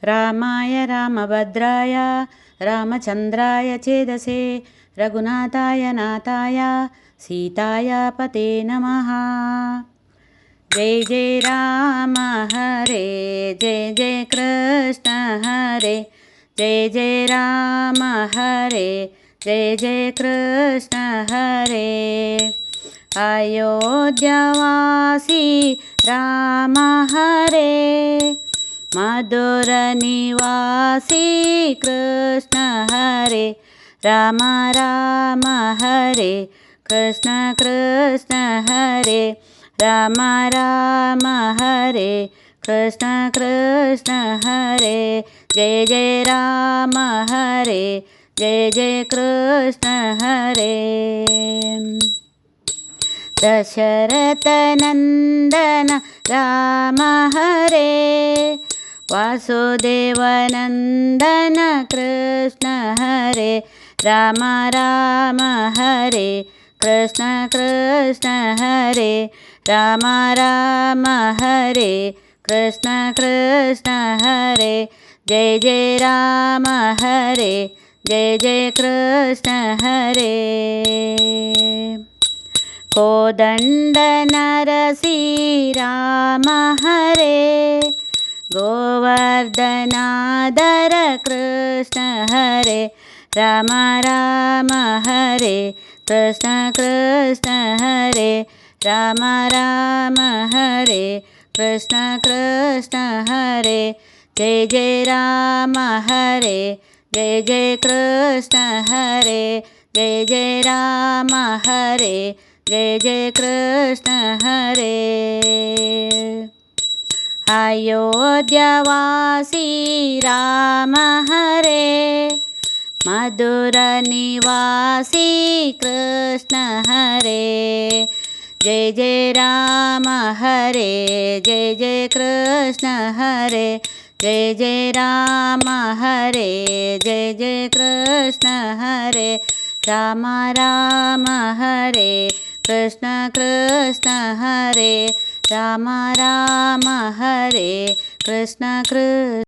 रामाय रामभद्राय रामचन्द्राय चेदसे रघुनाथाय नाथाय सीताय पते नमः। जय जय राम हरे जय जय कृष्ण हरे जय जय राम हरे जय जय कृष्ण हरे। अयोध्यावासी राम हरे मधुर निवासी कृष्ण हरे राम राम हरे कृष्ण कृष्ण हरे राम राम हरे कृष्ण कृष्ण हरे। जय जय राम हरे जय जय कृष्ण हरे। दशरथ नंदन राम हरे वासुदेव नंदन कृष्ण हरे राम राम हरे कृष्ण कृष्ण हरे राम राम हरे कृष्ण कृष्ण हरे। जय जय राम हरे जय जय कृष्ण हरे। कोदंड नरसी राम हरे गोवर्धनाधर कृष्ण हरे राम राम हरे कृष्ण कृष्ण हरे राम राम हरे कृष्ण कृष्ण हरे। जय जय राम हरे जय जय कृष्ण हरे जय जय राम हरे जय जय कृष्ण हरे। अयोध्यावासी राम हरे मधुर निवासी कृष्ण हरे जय जय राम हरे जय जय कृष्ण हरे जय जय राम हरे जय जय कृष्ण हरे राम राम हरे कृष्ण कृष्ण हरे राम राम हरे कृष्ण कृष्ण।